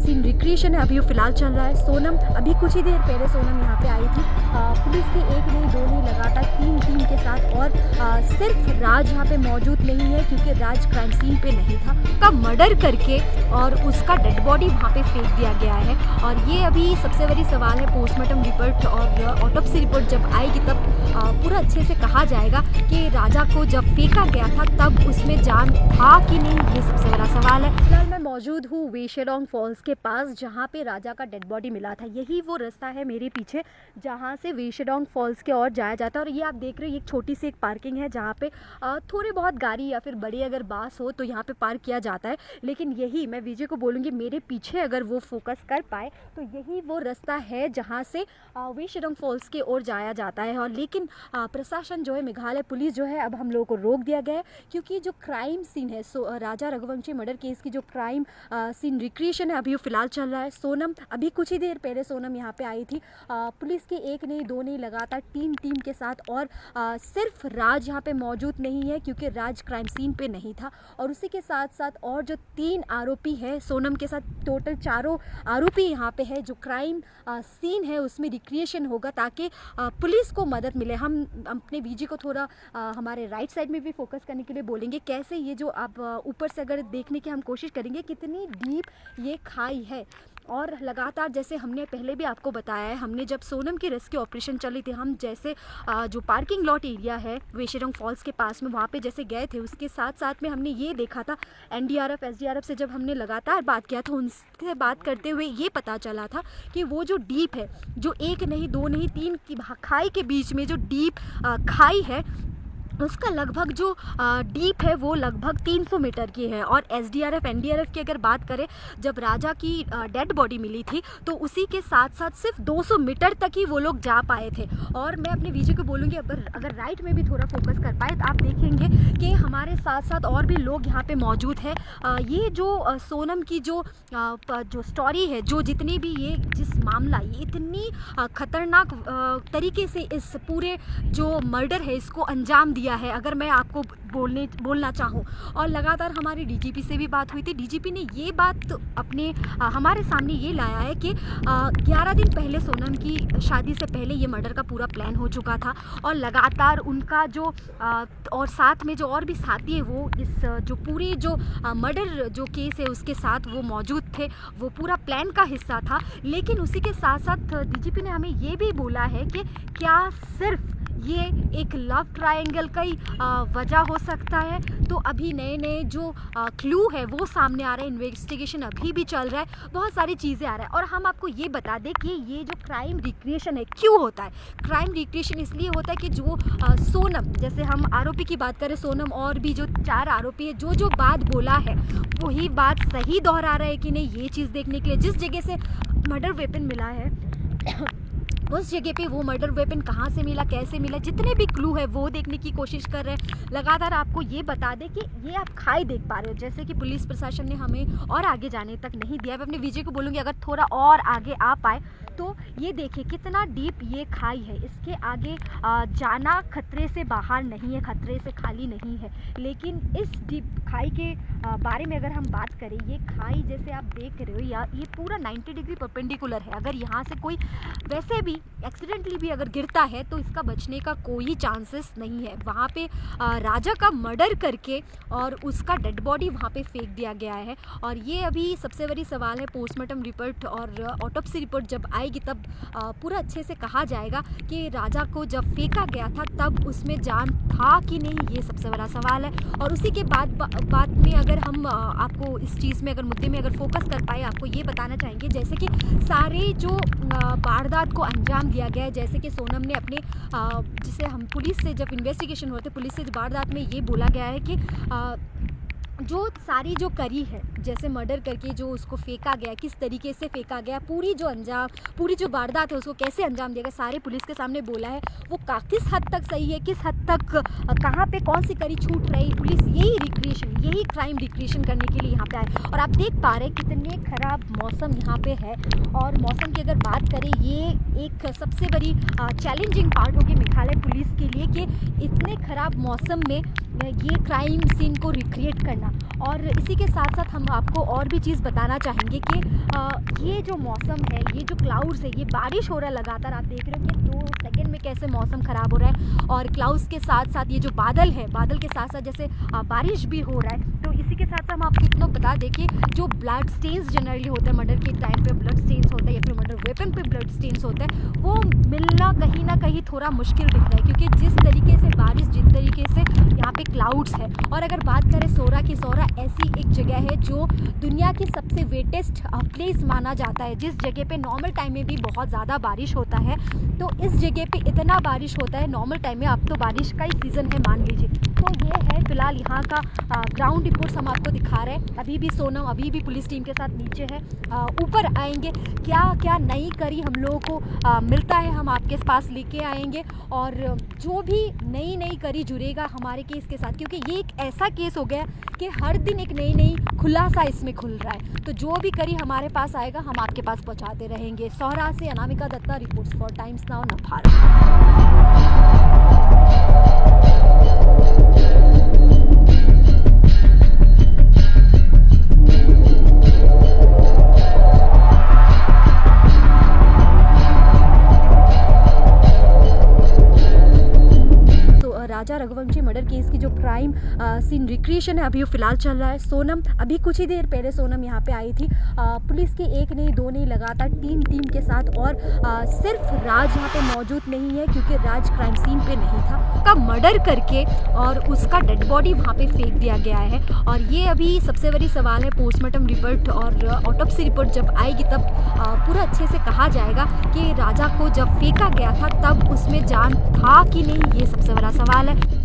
Scene recreation है, अभी वो फिलहाल चल रहा है। सोनम अभी कुछ ही देर पहले सोनम यहाँ पे आई थी। पुलिस की एक नहीं दो नहीं लगातार 3 टीम के साथ, और सिर्फ राज यहाँ पे मौजूद नहीं है क्योंकि राज क्राइम सीन पे नहीं था। का मर्डर करके और उसका डेड बॉडी वहाँ पे फेंक दिया गया है। और ये अभी सबसे बड़ी सवाल है, पोस्टमार्टम रिपोर्ट और ऑटोप्सी रिपोर्ट जब आएगी तब पूरा अच्छे से कहा जाएगा कि राजा को जब फेंका गया था तब उसमें जान था कि नहीं, ये सबसे बड़ा सवाल है। फिलहाल मैं मौजूद हूँ वेशेडोंग फॉल्स के पास जहाँ पे राजा का डेड बॉडी मिला था। यही वो रास्ता है मेरे पीछे जहाँ से वेशेडोंग फॉल्स के ओर जाया जाता है। और ये आप देख रहे हो, एक छोटी सी एक पार्किंग है जहाँ पे थोड़ी बहुत गाड़ी या फिर बड़ी अगर बास हो तो यहाँ पे पार्क किया जाता है। लेकिन यही मैं विजय को बोलूँगी, मेरे पीछे अगर वो फोकस कर पाए तो यही वो रास्ता है जहाँ से वेशेडोंग फॉल्स की ओर जाया जाता है। और लेकिन प्रशासन जो है, मेघालय पुलिस जो है, अब हम लोगों को रोक दिया गया है क्योंकि जो क्राइम सीन है, राजा रघुवंशी मर्डर केस की जो क्राइम सीन रिक्रिएशन है, अभी वो फिलहाल चल रहा है। सोनम अभी कुछ ही देर पहले सोनम यहाँ पे आई थी। पुलिस की एक नहीं दो नहीं लगातार 3 टीम के साथ, और सिर्फ राज यहाँ पे मौजूद नहीं है क्योंकि राज क्राइम सीन पे नहीं था। और उसी के साथ साथ और जो 3 आरोपी है सोनम के साथ, टोटल 4 आरोपी यहाँ पे है। जो क्राइम सीन है उसमें रिक्रिएशन होगा ताकि पुलिस को मदद मिले। हम अपने बीजी को थोड़ा हमारे राइट साइड में भी फोकस करने के लिए बोलेंगे, कैसे ये जो आप ऊपर से अगर देखने की हम कोशिश करेंगे कितनी डीप ये खाई है। और लगातार जैसे हमने पहले भी आपको बताया है, हमने जब सोनम की रेस्क्यू ऑपरेशन चली थी, हम जैसे जो पार्किंग लॉट एरिया है वेशेडोंग फॉल्स के पास में, वहाँ पे जैसे गए थे, उसके साथ साथ में हमने ये देखा था एनडीआरएफ एसडीआरएफ से जब हमने लगातार बात किया था, उनसे बात करते हुए ये पता चला था कि वो जो डीप है, जो 1 नहीं 2 नहीं 3 की खाई के बीच में जो डीप खाई है, उसका लगभग जो डीप है वो लगभग 300 मीटर की है। और एसडीआरएफ एनडीआरएफ की अगर बात करें, जब राजा की डेड बॉडी मिली थी तो उसी के साथ साथ सिर्फ 200 मीटर तक ही वो लोग जा पाए थे। और मैं अपने वीडियो को बोलूँगी, अगर राइट में भी थोड़ा फोकस कर पाए तो आप देखेंगे कि हमारे साथ साथ और भी लोग यहाँ पे मौजूद है। ये जो सोनम की जो स्टोरी है, जो जितनी भी ये जिस मामला, ये इतनी खतरनाक तरीके से इस पूरे जो मर्डर है इसको अंजाम दिया है, अगर मैं आपको बोलना चाहूँ। और लगातार हमारी डीजीपी से भी बात हुई थी। डीजीपी ने ये बात अपने हमारे सामने ये लाया है कि 11 दिन पहले सोनम की शादी से पहले ये मर्डर का पूरा प्लान हो चुका था। और लगातार उनका जो और साथ में जो और भी साथी है वो इस जो पूरी जो मर्डर जो केस है उसके साथ वो मौजूद थे, वो पूरा प्लान का हिस्सा था। लेकिन उसी के साथ साथ डीजीपी ने हमें ये भी बोला है कि क्या सिर्फ ये एक लव ट्रायंगल का ही वजह हो सकता है। तो अभी नए नए जो क्लू है वो सामने आ रहे हैं, इन्वेस्टिगेशन अभी भी चल रहा है, बहुत सारी चीज़ें आ रहा है। और हम आपको ये बता दें कि ये जो क्राइम रिक्रिएशन है क्यों होता है। क्राइम रिक्रिएशन इसलिए होता है कि जो सोनम, जैसे हम आरोपी की बात करें, सोनम और भी जो 4 आरोपी है, जो बात बोला है वही बात सही दोहरा रहा है कि नहीं, ये चीज़ देखने के लिए जिस जगह से मर्डर वेपन मिला है उस जगह पे वो मर्डर वेपन कहाँ से मिला, कैसे मिला, जितने भी क्लू है वो देखने की कोशिश कर रहे हैं। लगातार आपको ये बता दें कि ये आप खाई देख पा रहे हो, जैसे कि पुलिस प्रशासन ने हमें और आगे जाने तक नहीं दिया। मैं अपने विजय को बोलूँगी अगर थोड़ा और आगे आ पाए तो ये देखिए कितना डीप ये खाई है। इसके आगे जाना खतरे से बाहर नहीं है, खतरे से खाली नहीं है। लेकिन इस डीप खाई के बारे में अगर हम बात करें, ये खाई जैसे आप देख रहे हो, या ये पूरा 90 डिग्री परपेंडिकुलर है। अगर यहाँ से कोई वैसे भी एक्सीडेंटली भी अगर गिरता है तो इसका बचने का कोई चांसेस नहीं है। वहाँ पे राजा का मर्डर करके और उसका डेड बॉडी वहाँ पे फेंक दिया गया है। और ये अभी सबसे बड़ी सवाल है, पोस्टमार्टम रिपोर्ट और ऑटोप्सी रिपोर्ट जब आएगी तब पूरा अच्छे से कहा जाएगा कि राजा को जब फेंका गया था तब उसमें जान था कि नहीं, ये सबसे बड़ा सवाल है। और उसी के बाद में अगर हम आपको इस चीज़ में, अगर मुद्दे में अगर फोकस कर पाए, आपको ये बताना चाहेंगे जैसे कि सारे जो वारदात को अंजाम दिया गया है, जैसे कि सोनम ने अपने जिसे हम पुलिस से जब इन्वेस्टिगेशन होते पुलिस से वारदात में ये बोला गया है कि जो सारी जो करी है, जैसे मर्डर करके जो उसको फेंका गया, किस तरीके से फेंका गया, पूरी जो वारदात है उसको कैसे अंजाम दिया गया, सारे पुलिस के सामने बोला है। वो किस हद तक सही है, किस हद तक कहाँ पे कौन सी करी छूट रही, पुलिस यही रिक्रिएशन, यही क्राइम रिक्रिएशन करने के लिए यहाँ पे आए। और आप देख पा रहे हैं कितने ख़राब मौसम यहाँ पे है। और मौसम की अगर बात करें, ये एक सबसे बड़ी चैलेंजिंग पार्ट होगी मेघालय पुलिस के लिए कि इतने ख़राब मौसम में ये क्राइम सीन को रिक्रिएट करना। और इसी के साथ साथ हम आपको और भी चीज़ बताना चाहेंगे कि ये जो मौसम है, ये जो क्लाउड्स है, ये बारिश हो रहा है लगातार। आप देख रहे हो कि 2 सेकंड में कैसे मौसम ख़राब हो रहा है। और क्लाउड्स के साथ साथ ये जो बादल है, बादल के साथ साथ जैसे बारिश भी हो रहा है। तो इसी के साथ साथ हम आपको इतना बता दें कि जो ब्लड स्टेन्स जनरली होते हैं, मर्डर के टाइम पे ब्लड स्टेन्स होता है या फिर मर्डर वेपन पे ब्लड स्टेन्स होता है, वो मिलना कहीं ना कहीं थोड़ा मुश्किल दिख रहा है। क्योंकि जिस तरीके से बारिश, जिस तरीके से यहाँ पे क्लाउड्स है। और अगर बात करें सोरा की, सोरा ऐसी एक जगह है जो दुनिया की सबसे वेटेस्ट प्लेस माना जाता है, जिस जगह पे नॉर्मल टाइम में भी बहुत ज़्यादा बारिश होता है। तो इस जगह पे इतना बारिश होता है नॉर्मल टाइम में, अब तो बारिश का ही सीज़न है मान लीजिए। तो ये है फिलहाल यहाँ का ग्राउंड रिपोर्ट्स हम आपको दिखा रहे हैं। अभी भी सोनम अभी भी पुलिस टीम के साथ नीचे है, ऊपर आएंगे, क्या क्या नई करी हम लोगों को मिलता है हम आपके पास लेके आएंगे। और जो भी नई करी जुड़ेगा हमारे केस के साथ, क्योंकि ये एक ऐसा केस हो गया कि हर दिन एक नई खुलासा इसमें खुल रहा है। तो जो भी करी हमारे पास आएगा हम आपके पास पहुंचाते रहेंगे। सोहरा से Anamika Dutta, reports for Times Now, नभारा। राजा रघुवंशी मर्डर केस की जो क्राइम सीन रिक्रिएशन है अभी वो फिलहाल चल रहा है। सोनम अभी कुछ ही देर पहले सोनम यहाँ पे आई थी, पुलिस के 1 नहीं 2 नहीं लगातार टीम के साथ। और सिर्फ राज यहाँ पे मौजूद नहीं है क्योंकि राज क्राइम सीन पे नहीं था, उसका मर्डर करके और उसका डेड बॉडी वहाँ पे फेंक दिया गया है। और ये अभी सबसे बड़ी सवाल है, पोस्टमार्टम रिपोर्ट और ऑटोप्सी रिपोर्ट जब आएगी तब पूरा अच्छे से कहा जाएगा कि राजा को जब फेंका गया था तब उसमें जान था कि नहीं, ये सबसे बड़ा सवाल है।